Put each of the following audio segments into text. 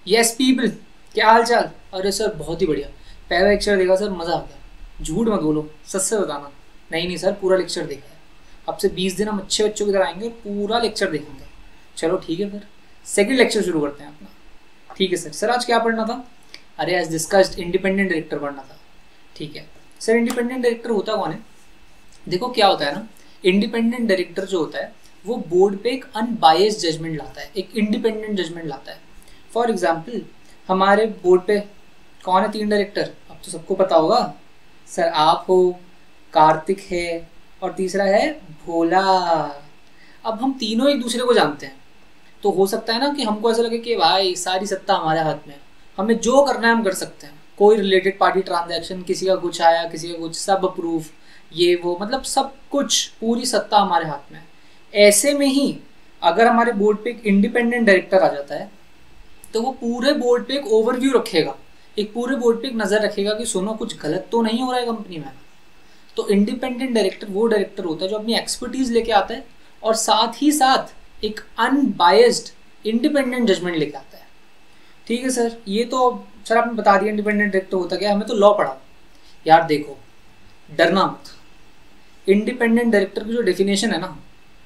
Yes people, क्या हाल चाल। अरे सर बहुत ही बढ़िया। पहला लेक्चर देखा सर, मज़ा आ गया। झूठ मत बोलो, सच से बताना। नहीं नहीं सर, पूरा लेक्चर देखा है। अब से 20 दिन हम अच्छे बच्चों की तरह आएंगे और पूरा लेक्चर देखेंगे। चलो ठीक है, फिर सेकंड लेक्चर शुरू करते हैं अपना। ठीक है सर। सर आज क्या पढ़ना था? अरे आज डिस्कस्ड इंडिपेंडेंट डायरेक्टर पढ़ना था। ठीक है सर। इंडिपेंडेंट डायरेक्टर होता कौन है? देखो क्या होता है ना, इंडिपेंडेंट डायरेक्टर जो होता है वो बोर्ड पे एक अनबायस्ड जजमेंट लाता है, एक इंडिपेंडेंट जजमेंट लाता है। फॉर एग्जाम्पल, हमारे बोर्ड पे कौन है? 3 डायरेक्टर, अब तो सबको पता होगा। सर आप हो, कार्तिक है, और तीसरा है भोला। अब हम तीनों एक दूसरे को जानते हैं, तो हो सकता है ना कि हमको ऐसा लगे कि भाई सारी सत्ता हमारे हाथ में है, हमें जो करना है हम कर सकते हैं। कोई रिलेटेड पार्टी ट्रांजैक्शन, किसी का कुछ आया, किसी का कुछ, सब अप्रूव, ये वो, मतलब सब कुछ, पूरी सत्ता हमारे हाथ में है। ऐसे में ही अगर हमारे बोर्ड पे एक इंडिपेंडेंट डायरेक्टर आ जाता है तो वो पूरे बोर्ड पे एक ओवरव्यू रखेगा, एक पूरे बोर्ड पे एक नज़र रखेगा कि सुनो कुछ गलत तो नहीं हो रहा है कंपनी में। तो इंडिपेंडेंट डायरेक्टर वो डायरेक्टर होता है जो अपनी एक्सपर्टीज लेके आता है और साथ ही साथ एक अनबायस्ड इंडिपेंडेंट जजमेंट लेके आता है। ठीक है सर, ये तो सर आपने बता दिया इंडिपेंडेंट डायरेक्टर होता क्या है, हमें तो लॉ पढ़ा। यार देखो, डरना मत। इंडिपेंडेंट डायरेक्टर की जो डेफिनेशन है ना,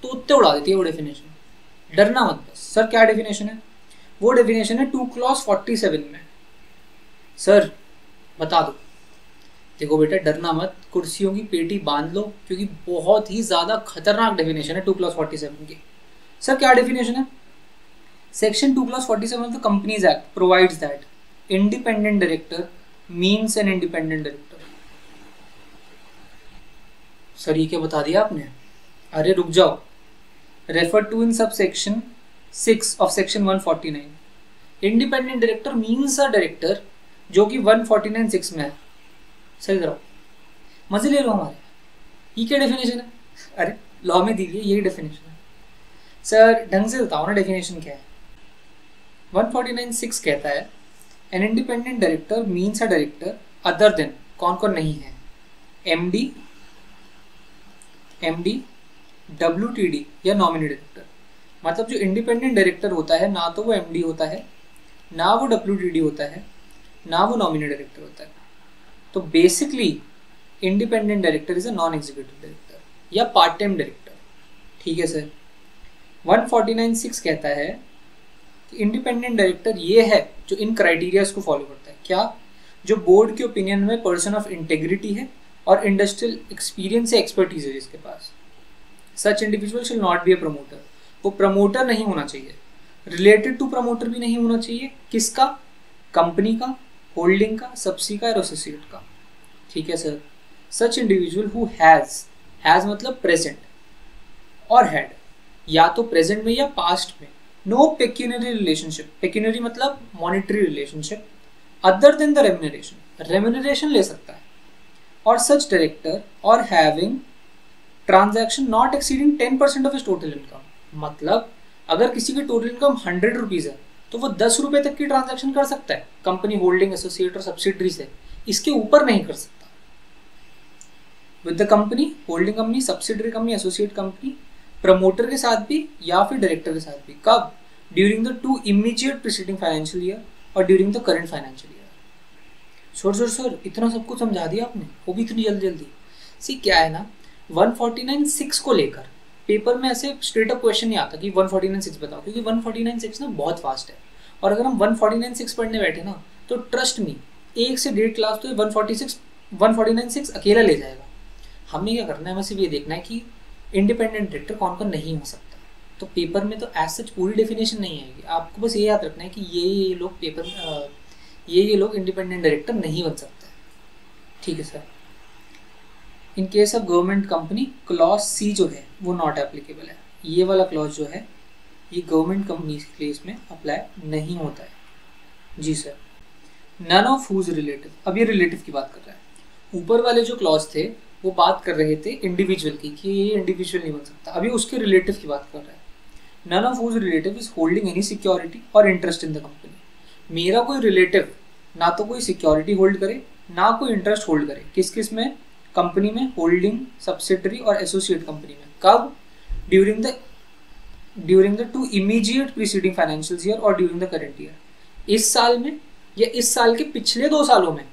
तो उत्ते उड़ा देती है वो डेफिनेशन। डरना मत बस। सर क्या डेफिनेशन है? वो डेफिनेशन है 2 क्लॉज 47 में। सर बता दो। देखो बेटा, डरना मत, कुर्सियों की पेटी बांध लो, क्योंकि बहुत ही ज़्यादा खतरनाक डेफिनेशन है 2 क्लॉज 47 की। सर क्या डेफिनेशन है? Section 2 clause 47 of the companies act provides that independent director means N independent director. Sir ये क्या बता दिया आपने? अरे रुक जाओ। Refer to in sub section 6 of section 149। Independent director means a director जो कि 149(6) में है। सही करो, मजे ले लो हमारे। ये क्या डेफिनेशन है? अरे लॉ में दी गई यही डेफिनेशन है। सर ढंग से बताओ ना, डेफिनेशन क्या है? 149(6) कहता है N independent director means a director other than, कौन कौन नहीं है? एमडी, WTD या नॉमिनी डायरेक्टर। मतलब जो इंडिपेंडेंट डायरेक्टर होता है ना तो वो एमडी होता है, ना वो WTD होता है, ना वो नॉमिनी डायरेक्टर होता है। तो basically independent director is a non executive director या पार्ट टाइम डायरेक्टर। ठीक है सर। 149(6) कहता है कि इंडिपेंडेंट डायरेक्टर ये है जो इन क्राइटेरियाज को फॉलो करता है। क्या? जो बोर्ड के ओपिनियन में पर्सन ऑफ इंटेग्रिटी है और इंडस्ट्रियल एक्सपीरियंस से एक्सपर्टीज है जिसके पास। सच इंडिविजुअल शिल नॉट बी अ प्रमोटर। वो प्रमोटर नहीं होना चाहिए, रिलेटेड टू प्रमोटर भी नहीं होना चाहिए। किसका? कंपनी का, होल्डिंग का, सब्सिडी का और एसोसिएट का। ठीक है sir. Such individual who has मतलब प्रेजेंट और हैड, या तो प्रेजेंट में या पास्ट में, नो पेक्यूनरी रिलेशनशिप, पेक्यूनरी मतलब monetary relationship, other than the remuneration, remuneration ले सकता है। और सच डायरेक्टर और having transaction not exceeding 10% of his total income. मतलब अगर किसी की टोटल इनकम 100 रुपीज़ है तो वो 10 रुपये तक की ट्रांजैक्शन कर सकता है कंपनी, होल्डिंग, एसोसिएट और सब्सिडरी से, इसके ऊपर नहीं कर सकता। With the company, holding company, subsidiary company, associate company, promoter के साथ भी या फिर डायरेक्टर के साथ भी। कब? During the 2 immediate preceding financial year और during the current financial year. Sir इतना सब कुछ समझा दिया आपने, वो भी इतनी जल्दी? सी क्या है ना, 149(6) को लेकर पेपर में ऐसे स्ट्रेट अप क्वेश्चन नहीं आता कि 149(6) बताओ, क्योंकि 149(6) ना बहुत फास्ट है। और अगर हम 149(6) पढ़ने बैठे ना तो ट्रस्ट मी, 1 से 1.5 क्लास तो 149(6) अकेला ले जाएगा। हमें क्या करना है, हमें सिर्फ ये देखना है कि इंडिपेंडेंट डायरेक्टर कौन कौन नहीं हो सकता। तो पेपर में तो एज सच पूरी डेफिनेशन नहीं आएगी, आपको बस ये याद रखना है कि ये लोग पेपर ये लोग इंडिपेंडेंट डायरेक्टर नहीं बन सकते। ठीक है sir. In case of government company, clause C जो है वो नॉट एप्लीकेबल है। ये वाला क्लॉज जो है ये गवर्नमेंट कंपनी के लिए इसमें अप्लाई नहीं होता है। जी sir. None of whose relative, अब ये रिलेटिव की बात कर रहा है। ऊपर वाले जो क्लॉज थे वो बात कर रहे थे इंडिविजुअल की, कि ये इंडिविजुअल नहीं बन सकता। अभी उसके रिलेटिव की बात कर रहा है। None of whose relative is holding any security और इंटरेस्ट इन द कंपनी। मेरा कोई रिलेटिव ना तो कोई सिक्योरिटी होल्ड करे ना कोई इंटरेस्ट होल्ड करे। किस किस में? कंपनी में, होल्डिंग, सब्सिडरी और एसोसिएट कंपनी में। कब? During the 2 immediate preceding financial year और ड्यूरिंग द करंट ईयर। इस साल में या इस साल के पिछले 2 सालों में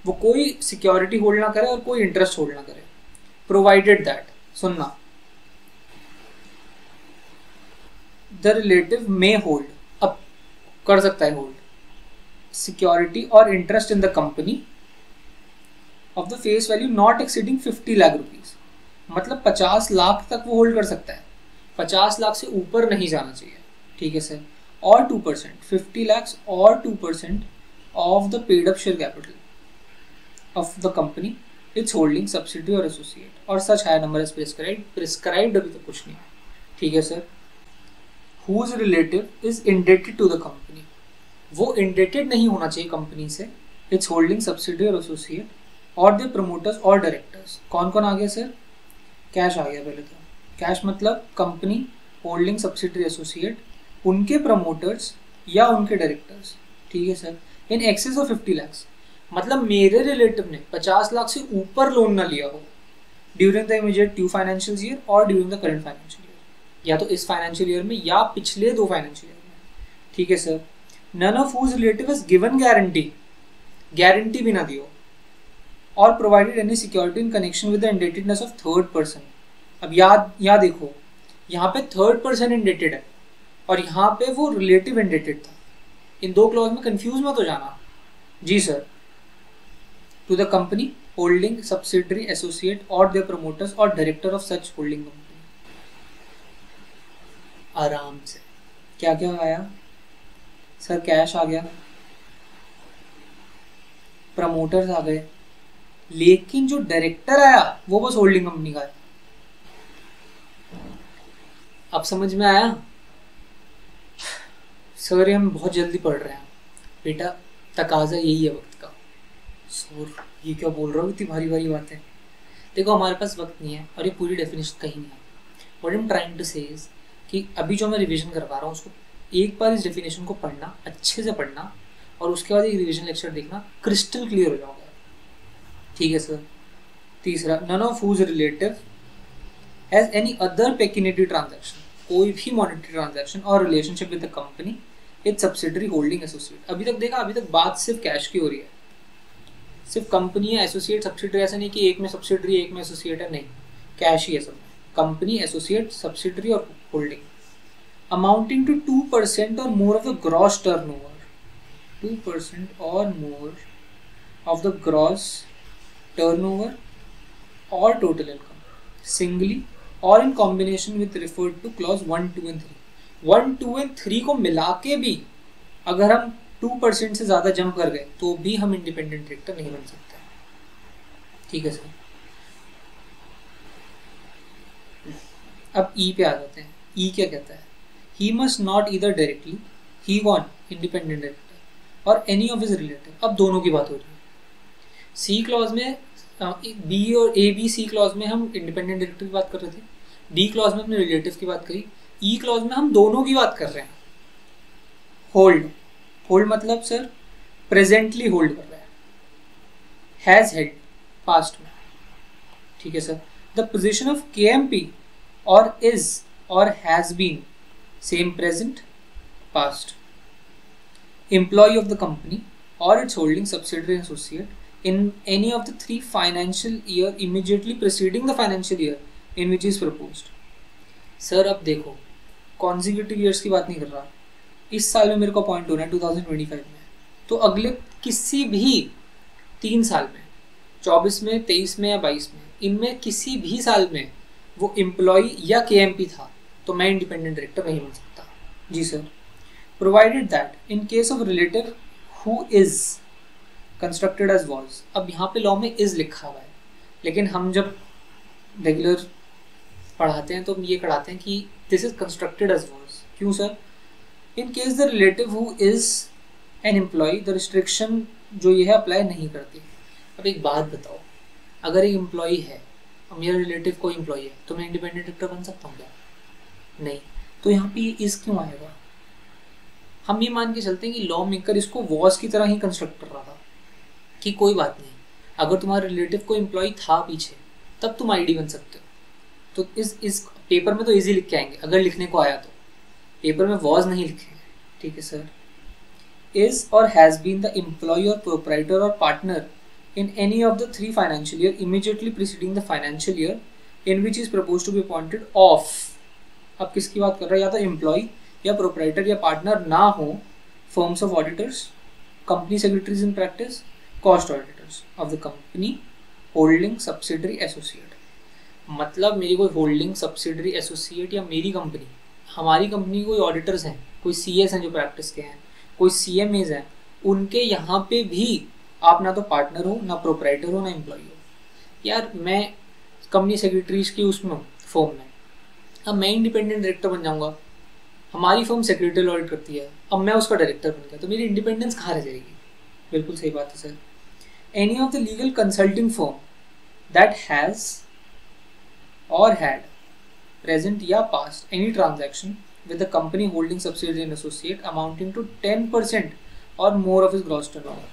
वो कोई सिक्योरिटी होल्ड ना करे और कोई इंटरेस्ट होल्ड ना करे, प्रोवाइडेड दैट, सुनना, द रिलेटिव मे होल्ड, अब कर सकता है होल्ड, सिक्योरिटी और interest in the company of the face value not exceeding 50 lakh rupees, मतलब 50 लाख तक वो होल्ड कर सकता है, 50 लाख से ऊपर नहीं जाना चाहिए, ठीक है सर। और 2%, 50 lakhs और 2% of the paid up share capital of the company, its holding, subsidiary और associate, और such higher number is prescribed अभी तो कुछ नहीं है, ठीक है sir. whose relative is indebted to the company, वो indebted नहीं होना चाहिए कंपनी से, its holding, subsidiary और associate और their promoters और directors। कौन कौन आ गया सर? कैश आ गया पहले तो, कैश मतलब कंपनी, होल्डिंग, सब्सिडरी, एसोसिएट, उनके प्रमोटर्स या उनके डायरेक्टर्स, ठीक है sir, in excess of 50 lakhs, मतलब मेरे रिलेटिव ने 50 लाख से ऊपर लोन ना लिया हो during the immediate 2 financial year और during the current financial year, या तो इस फाइनेंशियल ईयर में या पिछले 2 फाइनेंशियल ईयर में, ठीक है sir. None of whose relative has given guarantee, guarantee भी ना दियो, और provided any security in connection with the indebtedness of third person. अब याद देखो, यहाँ पे थर्ड पर्सन इंडेटेड है और यहाँ पे वो रिलेटिव इंडेटेड था, इन 2 क्लॉज में कंफ्यूज मत हो जाना। जी sir, to the company, holding, subsidiary, associate और देयर प्रमोटर्स और director of such holding company. आराम से, क्या क्या आया सर? कैश आ गया, प्रमोटर्स आ गए, लेकिन जो डायरेक्टर आया वो बस होल्डिंग कंपनी का है। अब समझ में आया सर? हम बहुत जल्दी पढ़ रहे हैं बेटा, तकाजा यही है वक्त का। सर ये क्या बोल रहा हूँ, इतनी भारी भारी बातें। देखो हमारे पास वक्त नहीं है और ये पूरी डेफिनेशन कहीं नहीं है। What I am trying to say is कि अभी जो मैं रिवीजन करवा रहा हूँ उसको एक बार इस डेफिनेशन को पढ़ना, अच्छे से पढ़ना, और उसके बाद एक रिवीजन लेक्चर देखना, क्रिस्टल क्लियर हो जाओगे, ठीक है सर। तीसरा, none of whose relative has any other pecuniary transaction, कोई भी मॉनेटरी ट्रांजैक्शन और relationship with the company, its subsidiary, holding, associate. अभी तक देखा, अभी तक बात सिर्फ कैश की हो रही है, सिर्फ कंपनी है, एसोसिएट, सब्सिडरी, ऐसा नहीं कि एक में सब्सिडरी एक में एसोसिएट है, नहीं, कैश ही है सब, कंपनी, एसोसिएट, सब्सिडरी और होल्डिंग। अमाउंटिंग टू 2% और more of the gross turnover, 2% और more of the gross turnover और टोटल इनकम, सिंगली और in combination with referred two clause 1, 2 and 3। 1, 2 and 3 को मिला के भी अगर हम 2% से ज़्यादा जंप कर गए तो भी हम इंडिपेंडेंट डायरेक्टर नहीं बन सकते, ठीक है सर। अब ई पे आ जाते हैं। ई क्या कहता है? He must not either directly, he कौन? इंडिपेंडेंट डायरेक्टर, और एनी ऑफ हिज रिलेटिव। अब दोनों की बात हो रही है। सी क्लॉज में, बी और ए बी सी क्लॉज में हम इंडिपेंडेंट डायरेक्टर की बात कर रहे थे, डी क्लॉज में हमने रिलेटिव की बात करी, ई क्लॉज में हम दोनों की बात कर रहे हैं। होल्ड, होल्ड मतलब सर प्रेजेंटली होल्ड कर रहा है, हैज हेड पास्ट में, ठीक है sir. The position of KMP और इज और has been, same present past. Employ of the company और its holding, subsidiary, associate in any of the 3 financial year immediately preceding the financial year in which is proposed। Sir अब देखो, consecutive years की बात नहीं कर रहा, इस साल में मेरे को अपॉइंट होना है 2025 में, तो अगले किसी भी 3 साल में, 24 में, 23 में या 22 में, इनमें किसी भी साल में वो एम्प्लॉय या केएमपी था, तो मैं इंडिपेंडेंट डायरेक्टर नहीं बन सकता। जी sir. Provided that in case of relative who is constructed as was. अब यहाँ पे लॉ में इज लिखा हुआ है, लेकिन हम जब रेगुलर पढ़ाते हैं तो हम ये पढ़ाते हैं कि this is constructed as was. क्यों sir? In case the relative who is an employ, the restriction जो ये है अप्लाई नहीं करती। अब एक बात बताओ, अगर एक एम्प्लॉय है और मेरा रिलेटिव कोई एम्प्लॉय है, तो मैं इंडिपेंडेंट डायरेक्टर बन सकता हूँ क्या? नहीं। तो यहाँ पे ये इज क्यों आएगा? हम ये मान के चलते हैं कि लॉ मेकर इसको वॉज की तरह ही कंस्ट्रक्ट कर रहा था कि कोई बात नहीं, अगर तुम्हारे रिलेटिव को एम्प्लॉय था पीछे, तब तुम आईडी बन सकते हो। तो इस पेपर में तो इजी लिख के आएंगे, अगर लिखने को आया तो। पेपर में वॉज नहीं लिखेंगे, ठीक है sir. is or has been the employee or proprietor or partner in any of the 3 financial year immediately preceding the financial year in which is proposed to be appointed of। अब किसकी बात कर रहा है, या तो एम्प्लॉय या proprietor या पार्टनर ना हो, firms of auditors, company secretaries in practice, cost auditors of the company, holding subsidiary associate. मतलब मेरी कोई होल्डिंग सब्सिडरी एसोसिएट या मेरी कंपनी, हमारी कंपनी कोई ऑडिटर्स हैं, कोई सीएस हैं जो प्रैक्टिस के हैं, कोई सीएमएज हैं, उनके यहाँ पे भी आप ना तो पार्टनर हो, ना प्रोप्राइटर हो, ना एम्प्लॉय हो। यार मैं कंपनी सेक्रेटरीज की उसमें हूँ, फर्म में, अब मैं इंडिपेंडेंट डायरेक्टर बन जाऊँगा, हमारी फर्म सेक्रेटरी ऑडिट करती है, अब मैं उसका डायरेक्टर बन गया, तो मेरी इंडिपेंडेंस कहाँ रह जाएगी। बिल्कुल सही बात है sir. Any of the legal consulting firm that has or had present या past any transaction with the company holding subsidiary and associate amounting to 10% or more of his gross turnover।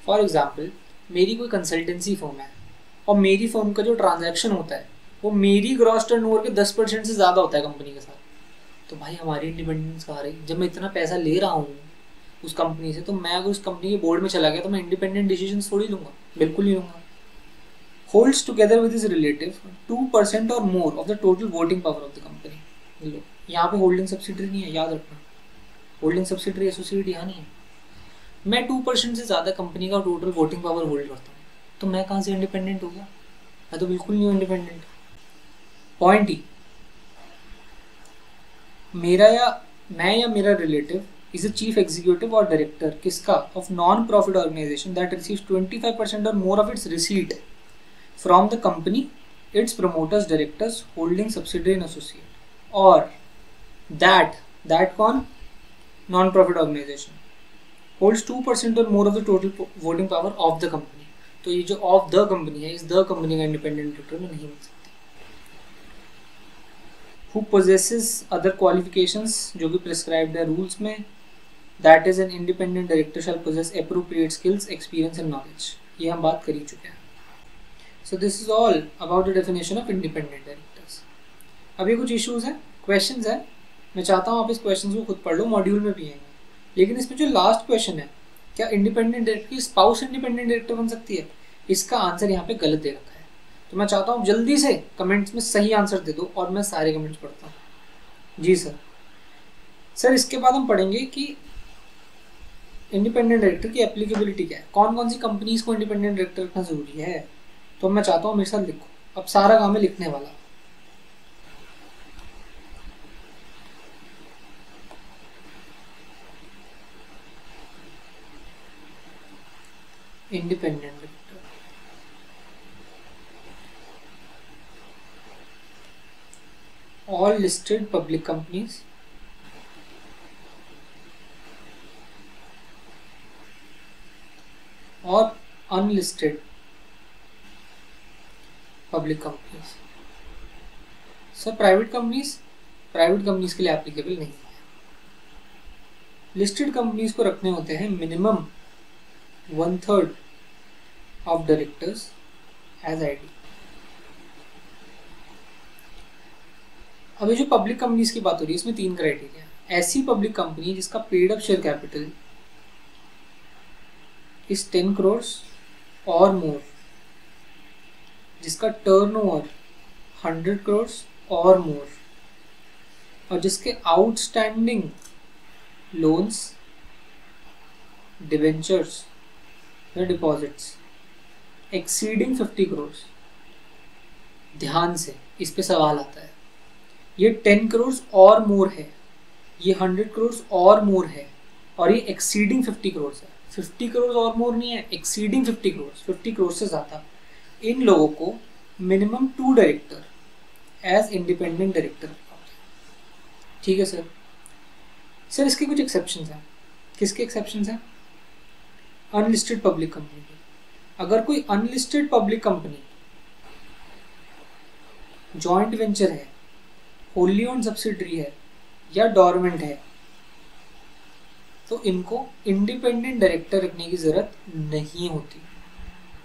For example, मेरी कोई consultancy firm है और मेरी firm का जो transaction होता है वो मेरी ग्रॉस टर्नओवर के 10% से ज़्यादा होता है कंपनी के साथ, तो भाई हमारी इंडिपेंडेंस कहाँ रही। जब मैं इतना पैसा ले रहा हूँ उस कंपनी से, तो मैं अगर उस कंपनी के बोर्ड में चला गया तो मैं इंडिपेंडेंट डिसीजन थोड़ी लूँगा, बिल्कुल नहीं लूँगा। holds together with his relative 2% or more of the total voting power of the company। लो यहाँ पे होल्डिंग सब्सिडरी नहीं है, याद रखना, होल्डिंग सब्सिडरी एसोसिएट यहाँ नहीं है। मैं 2% से ज़्यादा कंपनी का टोटल वोटिंग पावर होल्ड करता हूँ, तो मैं कहाँ से इंडिपेंडेंट हो गया, मैं तो बिल्कुल नहीं हूँ इंडिपेंडेंट। पॉइंट ही, मैं या मेरा relative is a chief executive और डायरेक्टर किसका, of non profit organisation that receives 25% और more of its receipt from the company, its promoters, directors, holding subsidiary and associate, or that कौन, non-profit organization holds 2% or more of the total voting power of the company। तो ये जो of the company है, इस the company का independent director में नहीं मिल सकता। Who possesses other qualifications जो भी prescribed है rules में, that is an independent director shall possess appropriate skills, experience and knowledge। ये हम बात कर ही चुके हैं। So this is all about the definition of independent directors। अभी कुछ issues हैं, questions हैं, मैं चाहता हूँ आप इस questions को खुद पढ़ लो, मॉड्यूल में भी आएंगे, लेकिन इसमें जो लास्ट क्वेश्चन है, क्या इंडिपेंडेंट डायरेक्टर की स्पाउस इंडिपेंडेंट डायरेक्टर बन सकती है, इसका आंसर यहाँ पे गलत दे रखा है। तो मैं चाहता हूँ जल्दी से कमेंट्स में सही आंसर दे दो और मैं सारे कमेंट्स पढ़ता हूँ। जी सर इसके बाद हम पढ़ेंगे कि इंडिपेंडेंट डायरेक्टर की एप्लीकेबिलिटी क्या है, कौन कौन सी कंपनीज को इंडिपेंडेंट डायरेक्टर रखना जरूरी है। तो मैं चाहता हूँ मेरे साथ लिखो, अब सारा काम है लिखने वाला। Independent director, all listed public companies और unlisted public companies. Sir private companies के लिए एप्लीकेबल नहीं है। लिस्टेड कंपनीज को रखने होते हैं minimum 1/3 of directors as ID. अभी जो पब्लिक कंपनीज की बात हो रही है इसमें 3 क्राइटेरिया। ऐसी पब्लिक कंपनी जिसका paid up share capital is 10 crore और मोर, जिसका टर्नओवर 100 करोड़ और मोर, और जिसके आउटस्टैंडिंग लोन्स, डिबेंचर्स या डिपॉजिट्स एक्सीडिंग 50 करोड़। ध्यान से इस पे सवाल आता है, ये 10 करोड़ और मोर है, ये 100 करोड़ और मोर है, और ये एक्सीडिंग 50 करोड़ है। 50 करोड़ और मोर नहीं है, एक्सीडिंग 50 करोड़, 50 करोड़ से ज़्यादा। इन लोगों को minimum 2 director as independent director रखा होता है। ठीक है सर इसके कुछ एक्सेप्शंस हैं। किसके एक्सेप्शंस हैं? अनलिस्टेड पब्लिक कंपनी के। अगर कोई unlisted public company joint venture है, होली ओन्ड सब्सिडरी है या डॉर्मेंट है, तो इनको इंडिपेंडेंट डायरेक्टर रखने की ज़रूरत नहीं होती।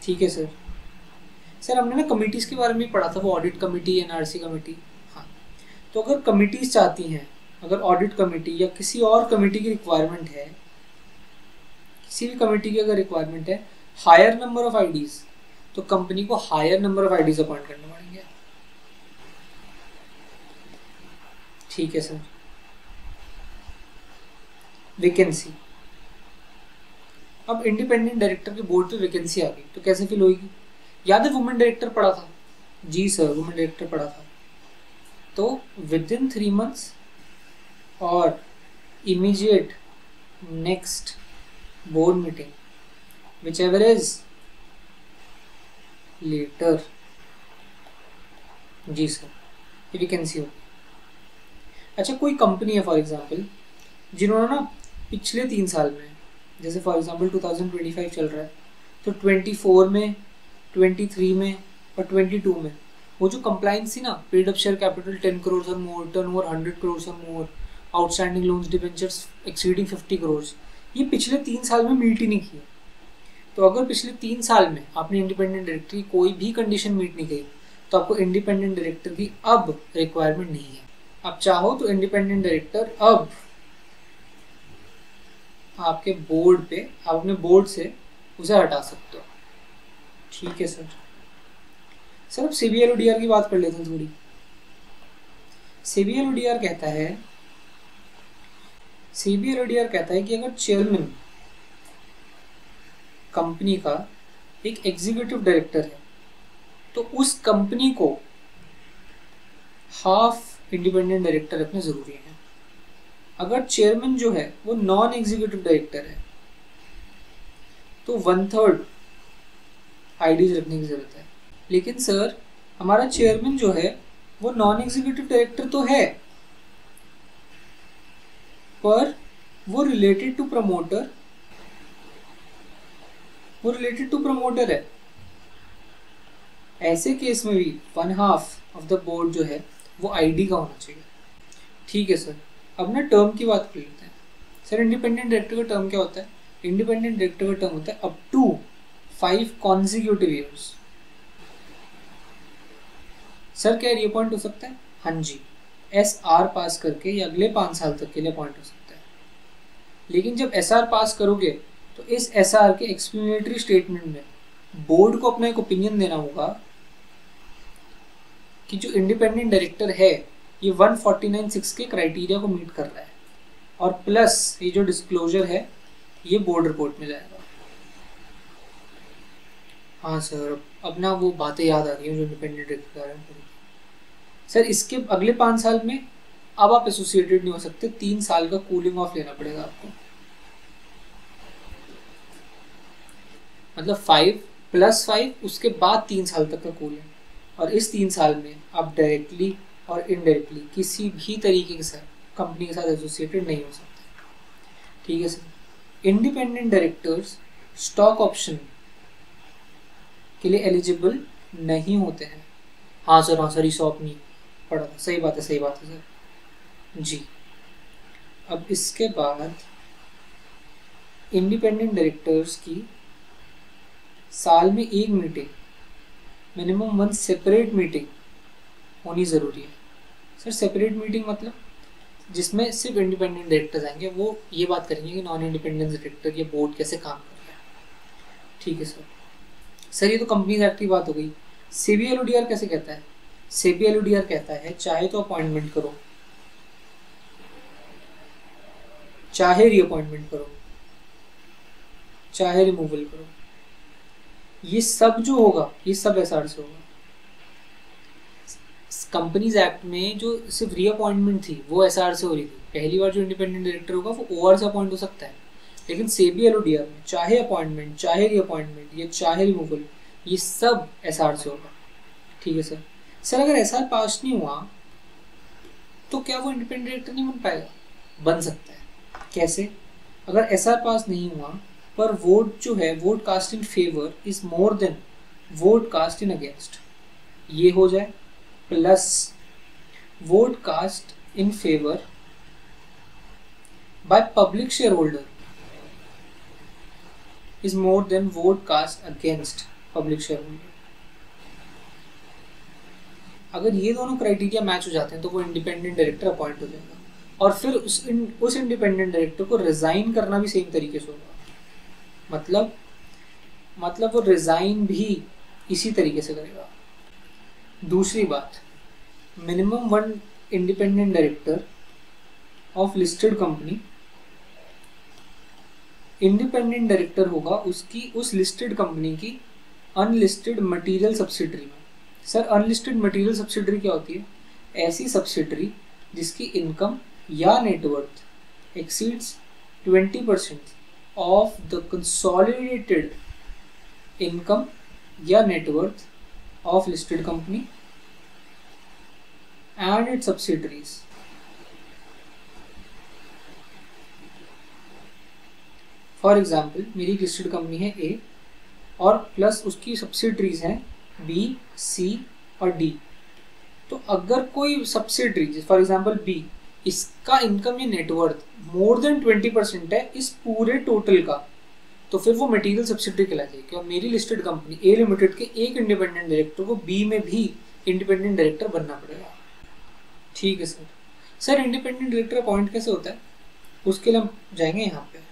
ठीक है सर हमने ना कमिटीज़ के बारे में पढ़ा था, वो ऑडिट कमेटी, एनआरसी कमेटी। हाँ, तो अगर कमिटीज़ चाहती हैं अगर ऑडिट कमेटी या किसी और कमेटी की रिक्वायरमेंट है, किसी भी कमेटी की अगर रिक्वायरमेंट है हायर नंबर ऑफ आईडीज, तो कंपनी को higher number of IDs appoint करने पड़ेंगे। ठीक है सर। वैकेंसी, अब इंडिपेंडेंट डायरेक्टर के बोर्ड पे वैकेंसी आ गई तो कैसे फिल होगी? याद है वुमेन डायरेक्टर पढ़ा था? जी सर, वुमेन डायरेक्टर पढ़ा था। तो विद इन 3 months और immediate next board meeting, whichever is later, जी सर, ये वैकेंसी होगी। अच्छा, कोई कंपनी है फॉर एग्जांपल जिन्होंने ना पिछले 3 साल में, जैसे फॉर एग्जांपल 2025 चल रहा है, तो 24 में, 23 में और 22 में वो जो कंप्लाइंस थी ना, paid up share capital 10 crores और मोर, टर्नओवर 100 crores और more, outstanding loans debentures exceeding 50 crores, ये पिछले 3 साल में मीट ही नहीं किए। तो अगर पिछले 3 साल में आपने इंडिपेंडेंट डायरेक्टर की कोई भी कंडीशन मीट नहीं की, तो आपको इंडिपेंडेंट डायरेक्टर की अब रिक्वायरमेंट नहीं है। आप चाहो तो इंडिपेंडेंट डायरेक्टर अब आपके बोर्ड पे, आप अपने बोर्ड से उसे हटा सकते हो। ठीक है सर। सर अब CBLODR की बात कर लेते हैं थोड़ी। CBLODR कहता है कि अगर चेयरमैन कंपनी का एक एग्जीक्यूटिव डायरेक्टर है तो उस कंपनी को हाफ इंडिपेंडेंट डायरेक्टर रखने जरूरी है। अगर चेयरमैन जो है वो नॉन एग्जीक्यूटिव डायरेक्टर है तो 1/3 आईडीज रखने की जरूरत है। लेकिन सर हमारा चेयरमैन जो है वो नॉन एग्जीक्यूटिव डायरेक्टर तो है, पर वो रिलेटेड टू प्रमोटर है। ऐसे केस में भी 1/2 ऑफ द बोर्ड जो है वो आईडी का होना चाहिए। ठीक है सर। अब ना टर्म की बात कर लेते हैं। सर इंडिपेंडेंट डायरेक्टर का टर्म क्या होता है? इंडिपेंडेंट डायरेक्टर का टर्म होता है up to 5 consecutive years। Sir क्या रीअपॉइंट हो सकता है? हाँ जी, SR पास करके या अगले 5 साल तक के लिए अपॉइंट हो सकता है। लेकिन जब SR पास करोगे तो इस SR के एक्सप्लेनेटरी स्टेटमेंट में बोर्ड को अपना एक ओपिनियन देना होगा कि जो इंडिपेंडेंट डायरेक्टर है ये 149(6) के क्राइटेरिया को मीट कर रहा है, और प्लस ये जो डिस्क्लोजर है ये बोर्ड रिपोर्ट में जाएगा। हाँ सर, अब ना वो बातें याद आ रही हैं जो इंडिपेंडेंट डायरेक्टर के बारे में। सर इसके अगले 5 साल में अब आप एसोसिएटेड नहीं हो सकते, 3 साल का कूलिंग ऑफ लेना पड़ेगा आपको। मतलब 5+5 उसके बाद 3 साल तक का कूलिंग, और इस 3 साल में आप डायरेक्टली और इनडायरेक्टली किसी भी तरीके के साथ कंपनी के साथ एसोसिएटेड नहीं हो सकते। ठीक है sir. Independent directors stock option के लिए एलिजिबल नहीं होते हैं। हाँ सर, ईसॉप नहीं पढ़ा था। सही बात है सर जी। अब इसके बाद इंडिपेंडेंट डायरेक्टर्स की साल में एक मीटिंग, मिनिमम 1 सेपरेट मीटिंग होनी ज़रूरी है। सर सेपरेट मीटिंग मतलब जिसमें सिर्फ इंडिपेंडेंट डायरेक्टर्स आएंगे, वो ये बात करेंगे कि नॉन इंडिपेंडेंट डायरेक्टर ये बोर्ड कैसे काम कर रहा है। ठीक है सर, ये तो कंपनीज एक्ट की बात हो गई। CBLODR कैसे कहता है? CBLODR कहता है चाहे तो अपॉइंटमेंट करो, चाहे रीअपॉइंटमेंट करो, चाहे रिमूवल करो, ये सब जो होगा ये सब SR से होगा। कंपनीज एक्ट में जो सिर्फ रीअपॉइंटमेंट थी वो SR से हो रही थी। पहली बार जो इंडिपेंडेंट डायरेक्टर होगा वो OR से अपॉइंट हो सकता है, लेकिन CBLODR में चाहे अपॉइंटमेंट, चाहे रीअपॉइंटमेंट या चाहे रिमूवल, ये सब SR से होगा। ठीक है सर। सर अगर SR पास नहीं हुआ तो क्या वो इंडिपेंडेंट डायरेक्टर नहीं बन पाएगा? बन सकता है। कैसे? अगर SR पास नहीं हुआ पर वोट जो है, vote cast in favour is more than vote cast in against, ये हो जाए, plus vote cast in favour by public share holder is more than vote cast against public shareholder। अगर ये दोनों क्राइटेरिया मैच हो जाते हैं तो वो इंडिपेंडेंट डायरेक्टर अपॉइंट हो जाएगा। और फिर उस इंडिपेंडेंट डायरेक्टर को रिजाइन करना भी सेम तरीके से होगा। मतलब वो रिजाइन भी इसी तरीके से करेगा। दूसरी बात, minimum 1 independent director of listed company, independent director होगा उसकी उस लिस्टेड कंपनी की अनलिस्टेड मटेरियल सब्सिडरी में। सर अनलिस्टेड मटेरियल सब्सिडरी क्या होती है? ऐसी सब्सिडरी जिसकी इनकम या networth exceeds 20% of the consolidated income या networth of listed company and its subsidiaries. For example मेरी लिस्टेड कंपनी है ए और प्लस उसकी सब्सिडरीज हैं बी, सी और डी। तो अगर कोई सब्सिडरी फॉर एग्जाम्पल बी, इसका इनकम या नेटवर्थ मोर देन 20% है इस पूरे टोटल का, तो फिर वो मटेरियल सब्सिडरी कहलाएगी। और मेरी लिस्टेड कंपनी ए लिमिटेड के एक इंडिपेंडेंट डायरेक्टर को बी में भी इंडिपेंडेंट डायरेक्टर बनना पड़ेगा। ठीक है sir. Sir independent director appoint कैसे होता है? उसके लिए हम जाएंगे यहाँ पे।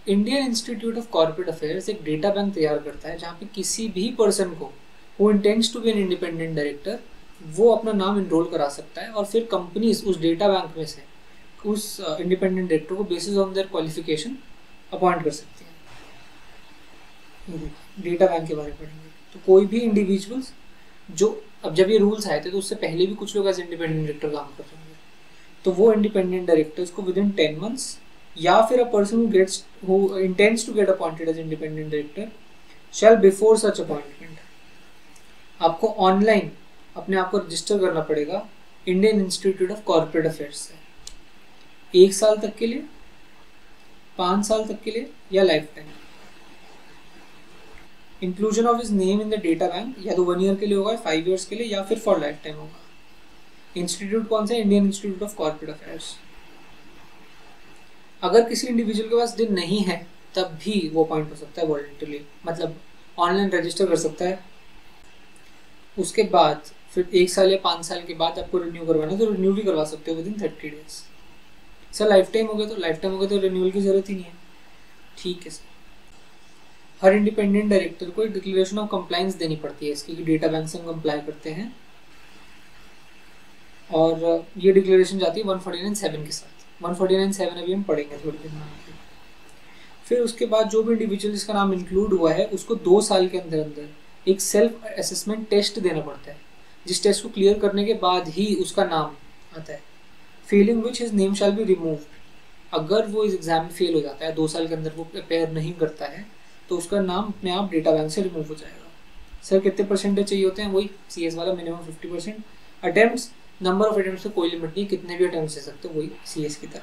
Indian institute of corporate affairs एक डेटा बैंक तैयार करता है जहाँ पे किसी भी पर्सन को who intends to be an independent director वो अपना नाम इनरोल करा सकता है और फिर कंपनीज उस डेटा बैंक में से उस इंडिपेंडेंट डायरेक्टर को basis on their qualification appoint कर सकती है। डेटा बैंक के बारे में पढ़ेंगे। तो कोई भी इंडिविजुअल्स जो, अब जब ये रूल्स आए थे तो उससे पहले भी कुछ लोग एज इंडिपेंडेंट डायरेक्टर काम कर रहे होंगे, तो वो इंडिपेंडेंट डायरेक्टर्स को विद इन 10 months या फिर a person who intends to get appointed as independent director shall before such appointment आपको ऑनलाइन अपने आप को रजिस्टर करना पड़ेगा Indian institute of corporate affairs से 1 साल तक के लिए, 5 साल तक के लिए या life time. Inclusion of his name in the data bank या तो 1 year के लिए होगा, 5 years के लिए या फिर फॉर लाइफ टाइम होगा। इंस्टीट्यूट कौन सा है? Indian institute of corporate affairs. अगर किसी इंडिविजुअल के पास दिन नहीं है तब भी वो अपॉइंट हो सकता है वॉलंटरली, मतलब ऑनलाइन रजिस्टर कर सकता है। उसके बाद फिर 1 साल या 5 साल के बाद आपको रिन्यू करवाना है तो रिन्यू भी करवा सकते हो with in 30 days। Sir life time हो गया तो रिन्यूअल की जरूरत ही नहीं है। ठीक है सर। हर इंडिपेंडेंट डायरेक्टर को एक डिक्लेरेशन ऑफ कंप्लायंस देनी पड़ती है इसकी, डेटा बैंक से हम कंप्लाई करते हैं और ये डिक्लेरेशन जाती है 149(7) के साथ। 149(7) अभी हम पढ़ेंगे थोड़ी देर में। फिर उसके बाद जो भी इंडिविजुअल जिसका नाम इंक्लूड हुआ है उसको 2 साल के अंदर अंदर एक सेल्फ असेसमेंट टेस्ट देना पड़ता है, जिस टेस्ट को क्लियर करने के बाद ही उसका नाम आता है। Fehling which his name shall be removed. अगर वो इस एग्जाम में फेल हो जाता है, 2 साल के अंदर वो अपेयर नहीं करता है, तो उसका नाम अपने आप डेटा बैंक से रिमूव हो जाएगा। सर कितने परसेंटेज चाहिए होते हैं? वही CS वाला minimum 50%। Attempts, number of attempts से कोई लिमिट नहीं, कितने भी अटेम्प्ट्स दे सकते हो, वही CS की तरह।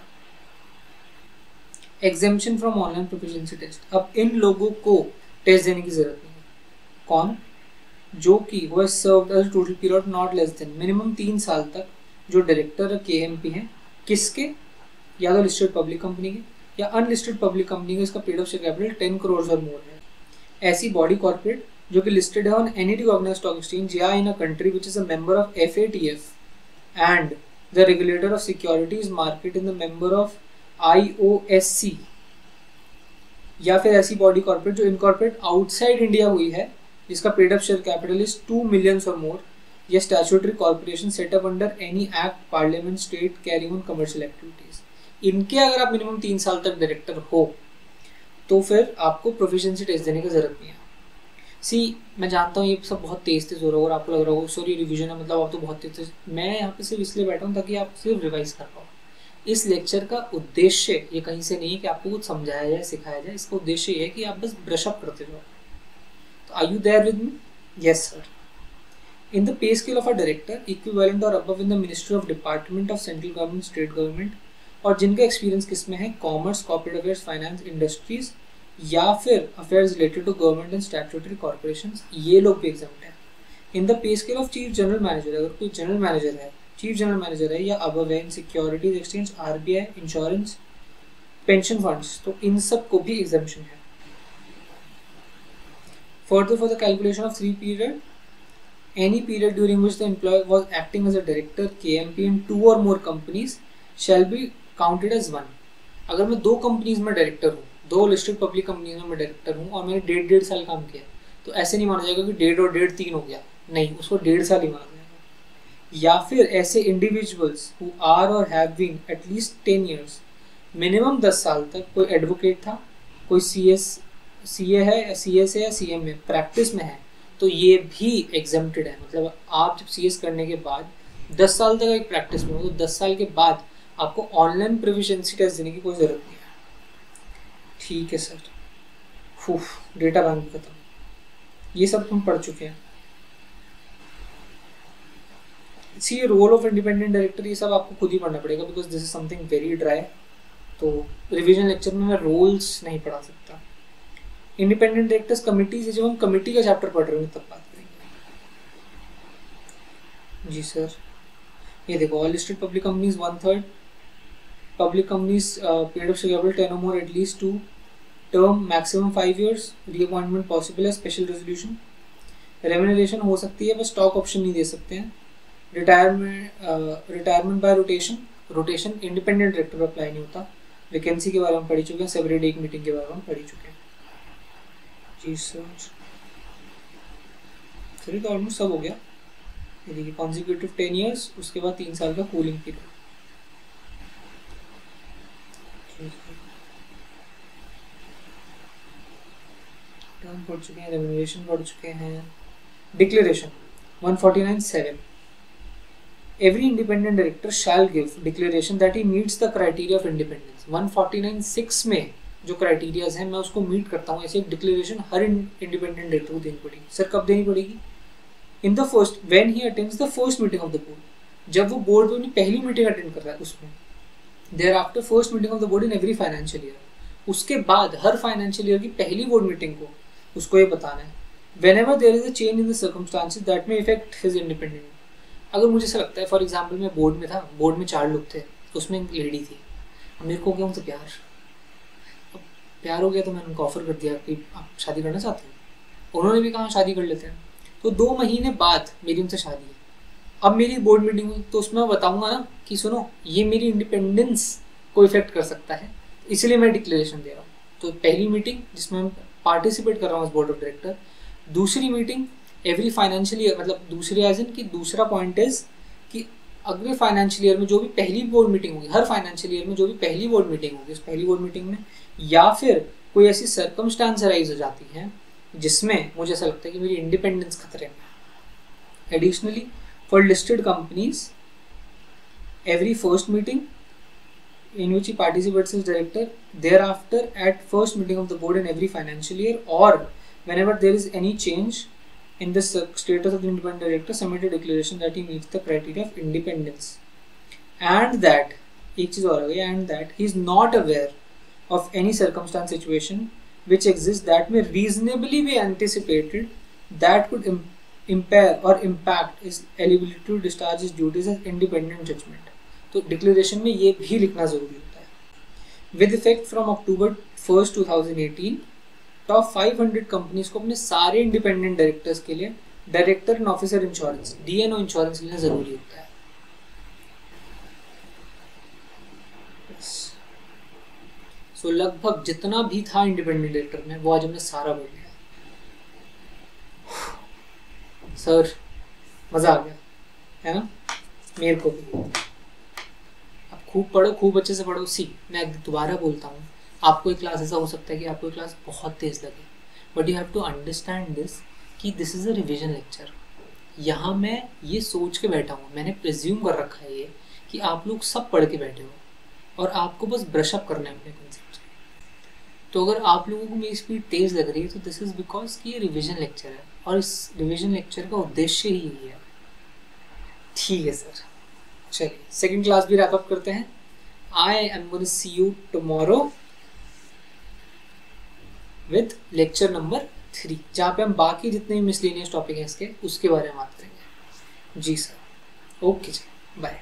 Exemption from online proficiency test. अब इन लोगों को टेस्ट देने की जरूरत नहीं है। कौन? जो कि वो served as total period not less than minimum 3 साल तक जो डायरेक्टर KMP हैं, किसके? या तो लिस्टेड पब्लिक कंपनी के या अनलिस्टेड पब्लिक कंपनी का इसका paid of share capital 10 crores और मोर है। ऐसी बॉडी कॉर्पोरेट जो कि लिस्टेड है on any recognized stock exchange या in a country which is a member of FATF and the regulator of securities market in the member of IOSC, या फिर ऐसी बॉडी कॉर्पोरेट जो इनकॉर्पोरेट आउटसाइड इंडिया हुई है जिसका paid up share capital is 2 million और मोर, या statutory corporation set up under any act parliament state carrying on commercial activities. इनके अगर आप मिनिमम 3 साल तक डायरेक्टर हो तो फिर आपको प्रोफिशिएंसी टेस्ट देने की जरूरत नहीं है। मैं जानता हूँ ये सब बहुत तेज हो रहा होगा और आपको लग रहा होगा सॉरी रिवीजन है, मतलब आप तो बहुत तेज। मैं यहाँ पे सिर्फ इसलिए बैठा हूँ ताकि आप सिर्फ रिवाइज कर पाओ। इस लेक्चर का उद्देश्य ये कहीं से नहीं है कि आपको कुछ समझाया जाए, सिखाया जाए। इसका उद्देश्य ये है कि आप बस ब्रश अप करते जाओ। तो are you there with me? Yes sir. In the pay scale of a director equivalent और above in the ministry of department of central government, state government, और जिनका एक्सपीरियंस किस में है? Commerce, corporate affairs, finance, industries या फिर affairs related to government and statutory corporations, ये लोग भी एग्जाम्प्ट हैं। In the pay scale of chief general manager, अगर कोई जनरल मैनेजर है, चीफ जनरल मैनेजर है या अबव है in securities exchange, RBI, insurance, pension funds, तो इन सब को भी एग्जाम्पशन है। Further for the calculation of 3 period Any period during which the employee was acting as a director KMP in 2 or more companies shall be counted as 1. अगर मैं 2 companies में director हूँ, 2 listed public companies में मैं director हूँ और मैंने 1.5 साल काम किया, तो ऐसे नहीं माना जाएगा कि 1.5 और 1.5 3 हो गया, नहीं, उसको 1.5 साल ही माना जाएगा। या फिर ऐसे इंडिविजुअल्स हु आर और have been at least 10 years, minimum 10 साल तक कोई एडवोकेट था, कोई CA है, CS है या CM है, प्रैक्टिस में है, तो ये भी एग्जम्प्टेड है। मतलब आप जब CS करने के बाद 10 साल तक एक प्रैक्टिस में हो, तो 10 साल के बाद आपको ऑनलाइन प्रोफिशिएंसी टेस्ट देने की कोई ज़रूरत नहीं है। ठीक है सर। डेटा बैंक खत्म, ये सब हम पढ़ चुके हैं। सी रोल ऑफ इंडिपेंडेंट डायरेक्टर, ये सब आपको खुद ही पढ़ना पड़ेगा because this is something very dry, तो रिवीजन लेक्चर में मैं रोल्स नहीं पढ़ा सकता। इंडिपेंडेंट डायरेक्टर्स कमिटी से जब हम कमिटी का चैप्टर पढ़ रहे होंगे तब बात करेंगे। जी सर, ये देखो, all listed public companies 1/3, public companies period of shareable 10 or more at least 2, term maximum 5 years, reappointment possible है, स्पेशल रेजोल्यूशन, रेम्यूनरेशन हो सकती है, बस स्टॉक ऑप्शन नहीं दे सकते हैं, retirement bye rotation independent director पर अप्लाई नहीं होता, वैकेंसी के बारे में पढ़ी चुके हैं, सेवरेट एक मीटिंग के बारे में पढ़ी चुके हैं। जी सर, तो ऑलमोस्ट सब हो गया। ये देखिए, कॉन्जिक्यूटिव 10 years, उसके बाद 3 साल का कूलिंग पीरियड। टर्म पढ़ चुके हैं, रेम्यूनरेशन पढ़ चुके हैं। Declaration 149(7), every independent director shall give declaration that he meets the criteria of independence। 149(6) में जो क्राइटेरियाज हैं मैं उसको मीट करता हूँ, ऐसे एक डिक्लेरेशन हर इंडिपेंडेंट डायरेक्टर को देनी पड़ेगी। सर कब देनी पड़ेगी? In the first, when he attends the first meeting of the board, जब वो बोर्ड में अपनी पहली मीटिंग अटेंड कर रहा है उसमें। Thereafter first meeting of the board in every financial year, उसके बाद हर फाइनेंशियल ईयर की पहली बोर्ड मीटिंग को उसको ये बताना है। Whenever there is a change in the circumstances that may affect his independence. अगर मुझे ऐसा लगता है, फॉर एग्जाम्पल मैं बोर्ड में था, बोर्ड में 4 लोग थे, उसमें एक लेडी थी, मेरे को क्या उनसे प्यार हो गया, तो मैंने उनको ऑफर कर दिया कि आप शादी करना चाहते हैं। उन्होंने भी कहा शादी कर लेते हैं। तो 2 महीने बाद मेरी उनसे शादी है। अब मेरी बोर्ड मीटिंग हुई तो उसमें मैं बताऊंगा ना कि सुनो, ये मेरी इंडिपेंडेंस को इफेक्ट कर सकता है, इसलिए मैं डिक्लेरेशन दे रहा हूँ। तो पहली मीटिंग जिसमें मैं पार्टिसिपेट कर रहा हूँ एज बोर्ड ऑफ डायरेक्टर, दूसरी मीटिंग एवरी फाइनेंशियल ईयर, मतलब दूसरी एज इन कि दूसरा पॉइंट इज कि अगले फाइनेंशियल ईयर में जो भी पहली बोर्ड मीटिंग होगी, हर फाइनेंशियल ईयर में जो भी पहली बोर्ड मीटिंग होगी, उस पहली बोर्ड मीटिंग में या फिर कोई ऐसी सर्कमस्टांस अराइज हो जाती है जिसमें मुझे ऐसा लगता है कि मेरी इंडिपेंडेंस खतरे में है। Additionally for listed companies, every first meeting in which he participates as director, thereafter at first meeting of the board in every financial year, or whenever there is any change in the status of the independent director, submit a declaration that he meets the criteria of independence, and that एक चीज और हो गई, and that he is not aware of any circumstance situation which exists that may reasonably be anticipated that could impair or impact his eligibility to discharge his duties as independent judgment। तो declaration में ये भी लिखना जरूरी होता है। With effect from October 1st 2018, top 500 companies को अपने सारे इंडिपेंडेंट डायरेक्टर्स के लिए director and officer insurance DNO insurance लेना जरूरी होता है। सो लगभग जितना भी था इंडिपेंडेंट डायरेक्टर में वो आज हमने सारा पढ़ लिया। सर मजा आ गया है ना, मेरे को भी। खूब पढ़ो, खूब अच्छे से पढ़ो। मैं दोबारा बोलता हूँ, आपको एक क्लास ऐसा हो सकता है कि आपको क्लास बहुत तेज़ लगे, but you have to understand this कि this is a revision lecture. यहाँ मैं ये सोच के बैठा हूँ, मैंने प्रिज्यूम कर रखा है ये कि आप लोग सब पढ़ के बैठे हो और आपको बस ब्रश अप करना है अपने कॉन्सेप्ट। तो अगर आप लोगों को मेरी स्पीड तेज़ लग रही है तो दिस इज़ बिकॉज कि ये रिविजन लेक्चर है और इस रिविजन लेक्चर का उद्देश्य ही यही है। ठीक है सर, चलिए सेकंड क्लास भी रैप अप करते हैं। I am going to see you tomorrow with lecture number 3, जहाँ पे हम बाकी जितने मिसलेनियस टॉपिक हैं इसके उसके बारे में बात करेंगे। जी सर, ओके जी, बाय।